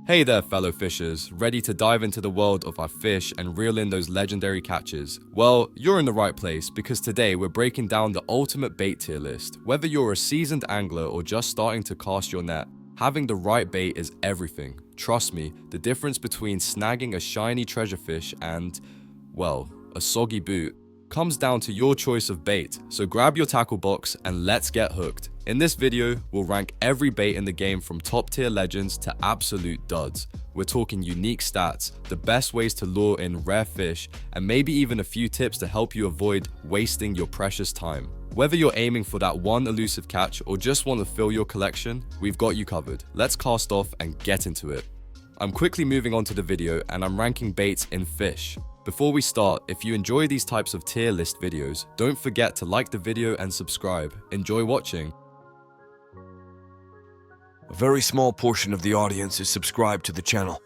Hey there fellow fishers, ready to dive into the world of our fish and reel in those legendary catches? Well, you're in the right place because today we're breaking down the ultimate bait tier list. Whether you're a seasoned angler or just starting to cast your net, having the right bait is everything. Trust me, the difference between snagging a shiny treasure fish and, well, a soggy boot comes down to your choice of bait. So grab your tackle box and let's get hooked. In this video, we'll rank every bait in the game from top tier legends to absolute duds. We're talking unique stats, the best ways to lure in rare fish, and maybe even a few tips to help you avoid wasting your precious time. Whether you're aiming for that one elusive catch or just want to fill your collection, we've got you covered. Let's cast off and get into it. I'm quickly moving on to the video and I'm ranking baits in fish. Before we start, if you enjoy these types of tier list videos, don't forget to like the video and subscribe. Enjoy watching. A very small portion of the audience is subscribed to the channel.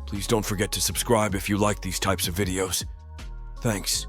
Please don't forget to subscribe if you like these types of videos. Thanks.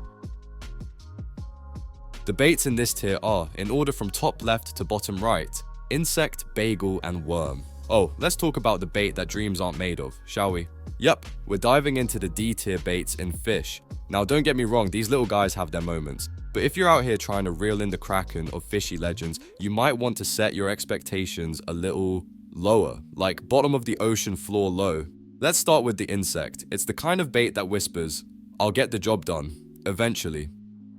The baits in this tier are, in order from top left to bottom right, insect, bagel, and worm. Oh, let's talk about the bait that dreams aren't made of, shall we? Yep, we're diving into the D tier baits in fish. Now don't get me wrong, these little guys have their moments. But if you're out here trying to reel in the kraken of fishy legends, you might want to set your expectations a little lower, like bottom of the ocean floor low. Let's start with the insect. It's the kind of bait that whispers, "I'll get the job done, eventually."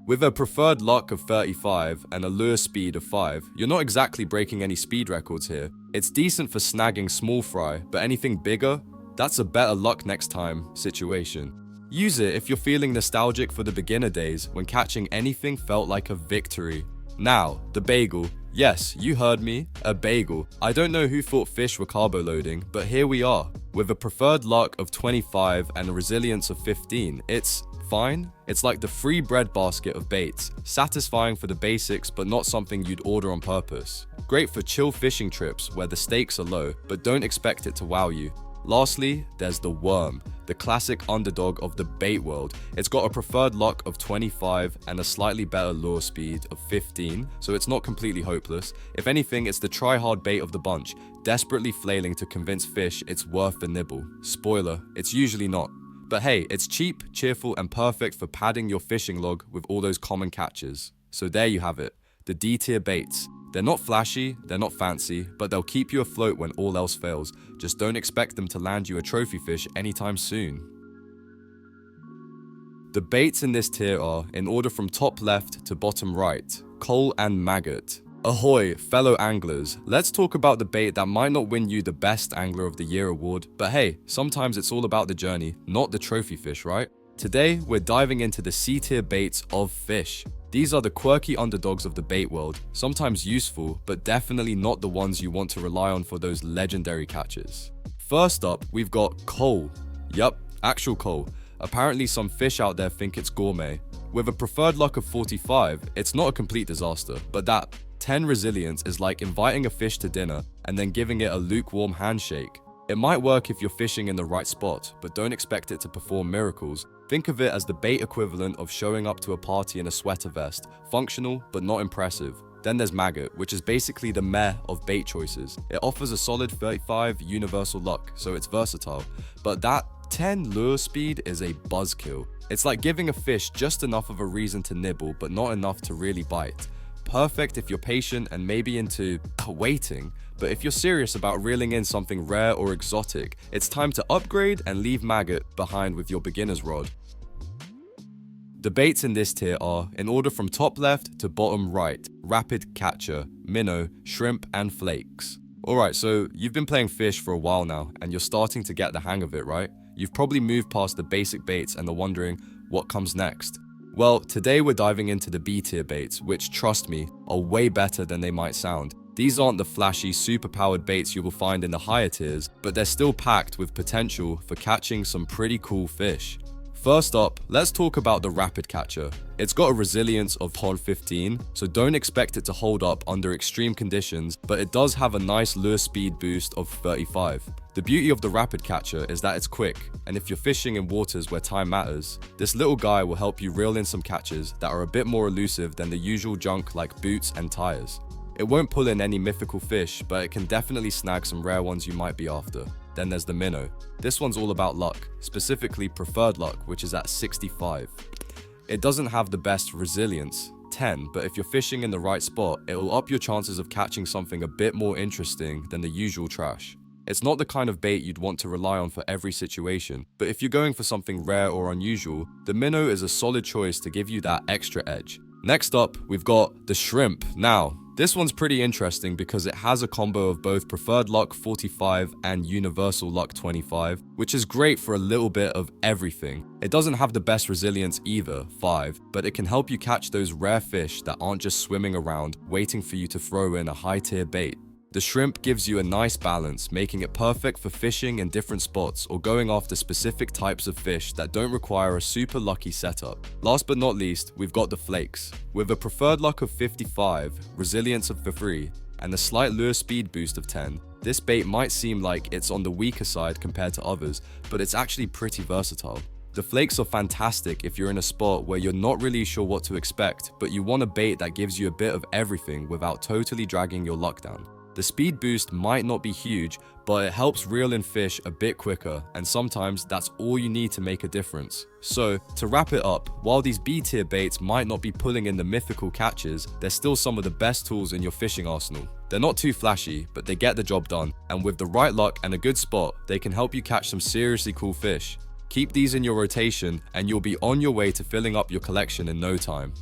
With a preferred luck of 35 and a lure speed of 5, you're not exactly breaking any speed records here. It's decent for snagging small fry, but anything bigger? That's a better luck next time situation. Use it if you're feeling nostalgic for the beginner days when catching anything felt like a victory. Now, the bagel. Yes, you heard me, a bagel. I don't know who thought fish were carbo loading, but here we are. With a preferred luck of 25 and a resilience of 15, it's fine. It's like the free bread basket of baits, satisfying for the basics but not something you'd order on purpose. Great for chill fishing trips where the stakes are low, but don't expect it to wow you. Lastly, there's the worm, the classic underdog of the bait world. It's got a preferred luck of 25 and a slightly better lure speed of 15, so it's not completely hopeless. If anything, it's the try-hard bait of the bunch, desperately flailing to convince fish it's worth the nibble. Spoiler, it's usually not. But hey, it's cheap, cheerful, and perfect for padding your fishing log with all those common catches. So there you have it, the D-tier baits. They're not flashy, they're not fancy, but they'll keep you afloat when all else fails. Just don't expect them to land you a trophy fish anytime soon. The baits in this tier are, in order from top left to bottom right, coal and maggot. Ahoy, fellow anglers. Let's talk about the bait that might not win you the Best Angler of the Year award, but hey, sometimes it's all about the journey, not the trophy fish, right? Today, we're diving into the C-tier baits of fish. These are the quirky underdogs of the bait world, sometimes useful, but definitely not the ones you want to rely on for those legendary catches. First up, we've got coal. Yup, actual coal. Apparently some fish out there think it's gourmet. With a preferred luck of 45, it's not a complete disaster, but that 10 resilience is like inviting a fish to dinner and then giving it a lukewarm handshake. It might work if you're fishing in the right spot, but don't expect it to perform miracles. Think of it as the bait equivalent of showing up to a party in a sweater vest, functional but not impressive. Then there's maggot, which is basically the meh of bait choices. It offers a solid 35 universal luck, so it's versatile, but that 10 lure speed is a buzzkill. It's like giving a fish just enough of a reason to nibble, but not enough to really bite. Perfect if you're patient and maybe into waiting, but if you're serious about reeling in something rare or exotic, it's time to upgrade and leave maggot behind with your beginner's rod. The baits in this tier are, in order from top left to bottom right, rapid catcher, minnow, shrimp, and flakes. Alright, so you've been playing fish for a while now, and you're starting to get the hang of it, right? You've probably moved past the basic baits and are wondering, what comes next? Well, today we're diving into the B-tier baits, which, trust me, are way better than they might sound. These aren't the flashy, super-powered baits you will find in the higher tiers, but they're still packed with potential for catching some pretty cool fish. First up, let's talk about the rapid catcher. It's got a resilience of 15, so don't expect it to hold up under extreme conditions, but it does have a nice lure speed boost of 35. The beauty of the rapid catcher is that it's quick, and if you're fishing in waters where time matters, this little guy will help you reel in some catches that are a bit more elusive than the usual junk like boots and tires. It won't pull in any mythical fish, but it can definitely snag some rare ones you might be after. Then there's the minnow. This one's all about luck, specifically preferred luck, which is at 65. It doesn't have the best resilience, 10, but if you're fishing in the right spot, it'll up your chances of catching something a bit more interesting than the usual trash. It's not the kind of bait you'd want to rely on for every situation, but if you're going for something rare or unusual, the minnow is a solid choice to give you that extra edge. Next up, we've got the shrimp. Now, this one's pretty interesting because it has a combo of both preferred luck 45 and universal luck 25, which is great for a little bit of everything. It doesn't have the best resilience either, 5, but it can help you catch those rare fish that aren't just swimming around waiting for you to throw in a high-tier bait. The shrimp gives you a nice balance, making it perfect for fishing in different spots or going after specific types of fish that don't require a super lucky setup. Last but not least, we've got the flakes. With a preferred luck of 55, resilience of 3, and a slight lure speed boost of 10, this bait might seem like it's on the weaker side compared to others, but it's actually pretty versatile. The flakes are fantastic if you're in a spot where you're not really sure what to expect, but you want a bait that gives you a bit of everything without totally dragging your luck down. The speed boost might not be huge, but it helps reel in fish a bit quicker, and sometimes that's all you need to make a difference. So, to wrap it up, while these B-tier baits might not be pulling in the mythical catches, they're still some of the best tools in your fishing arsenal. They're not too flashy, but they get the job done, and with the right luck and a good spot, they can help you catch some seriously cool fish. Keep these in your rotation, and you'll be on your way to filling up your collection in no time.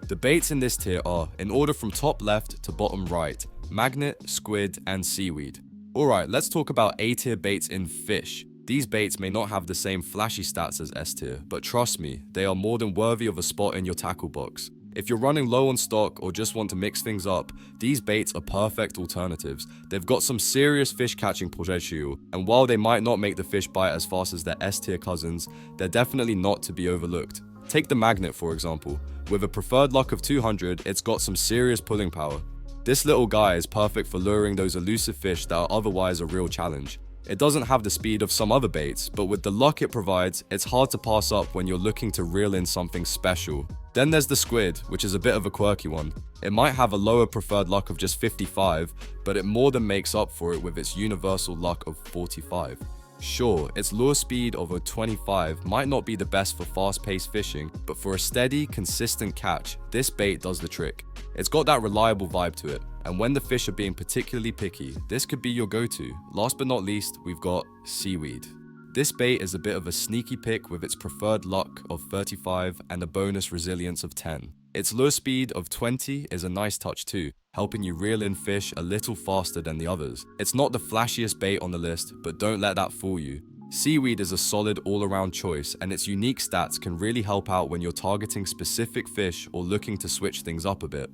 The baits in this tier are, in order from top left to bottom right, magnet, squid, and seaweed. Alright, let's talk about A tier baits in fish. These baits may not have the same flashy stats as S tier, but trust me, they are more than worthy of a spot in your tackle box. If you're running low on stock or just want to mix things up, these baits are perfect alternatives. They've got some serious fish catching potential, and while they might not make the fish bite as fast as their S tier cousins, they're definitely not to be overlooked. Take the magnet for example. With a preferred luck of 200, it's got some serious pulling power. This little guy is perfect for luring those elusive fish that are otherwise a real challenge. It doesn't have the speed of some other baits, but with the luck it provides, it's hard to pass up when you're looking to reel in something special. Then there's the squid, which is a bit of a quirky one. It might have a lower preferred luck of just 55, but it more than makes up for it with its universal luck of 45. Sure, its lure speed of a 25 might not be the best for fast-paced fishing, but for a steady, consistent catch, this bait does the trick. It's got that reliable vibe to it, and when the fish are being particularly picky, this could be your go-to. Last but not least, we've got seaweed. This bait is a bit of a sneaky pick with its preferred luck of 35 and a bonus resilience of 10. Its lure speed of 20 is a nice touch too, helping you reel in fish a little faster than the others. It's not the flashiest bait on the list, but don't let that fool you. Seaweed is a solid all-around choice, and its unique stats can really help out when you're targeting specific fish or looking to switch things up a bit.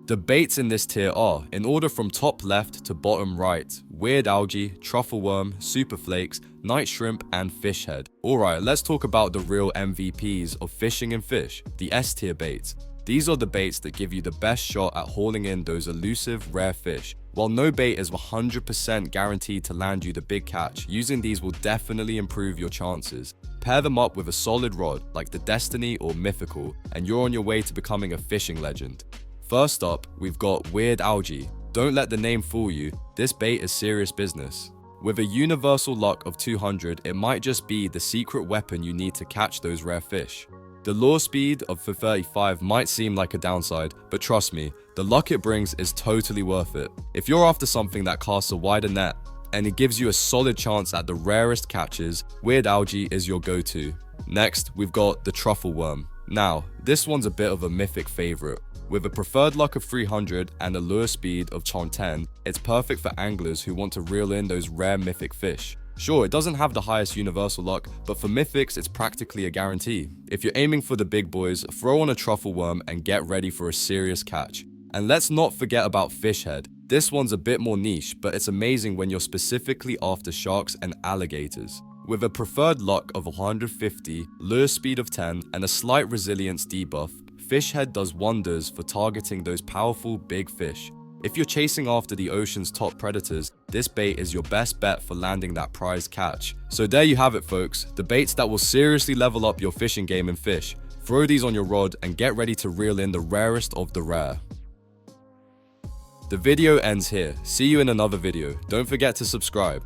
The baits in this tier are, in order from top left to bottom right, weird algae, truffle worm, super flakes, night shrimp, and fish head. Alright, let's talk about the real MVPs of fishing and fish, the S tier baits. These are the baits that give you the best shot at hauling in those elusive, rare fish. While no bait is 100% guaranteed to land you the big catch, using these will definitely improve your chances. Pair them up with a solid rod, like the Destiny or Mythical, and you're on your way to becoming a fishing legend. First up, we've got weird algae. Don't let the name fool you, this bait is serious business. With a universal luck of 200, it might just be the secret weapon you need to catch those rare fish. The lure speed of 35 might seem like a downside, but trust me, the luck it brings is totally worth it. If you're after something that casts a wider net, and it gives you a solid chance at the rarest catches, weird algae is your go-to. Next, we've got the truffle worm. Now, this one's a bit of a mythic favorite. With a preferred luck of 300 and a lure speed of 10, it's perfect for anglers who want to reel in those rare mythic fish. Sure, it doesn't have the highest universal luck, but for mythics it's practically a guarantee. If you're aiming for the big boys, throw on a truffle worm and get ready for a serious catch. And let's not forget about fish head. This one's a bit more niche, but it's amazing when you're specifically after sharks and alligators. With a preferred luck of 150, lure speed of 10, and a slight resilience debuff, fish head does wonders for targeting those powerful big fish. If you're chasing after the ocean's top predators, this bait is your best bet for landing that prized catch. So there you have it folks, the baits that will seriously level up your fishing game in fish. Throw these on your rod and get ready to reel in the rarest of the rare. The video ends here. See you in another video. Don't forget to subscribe.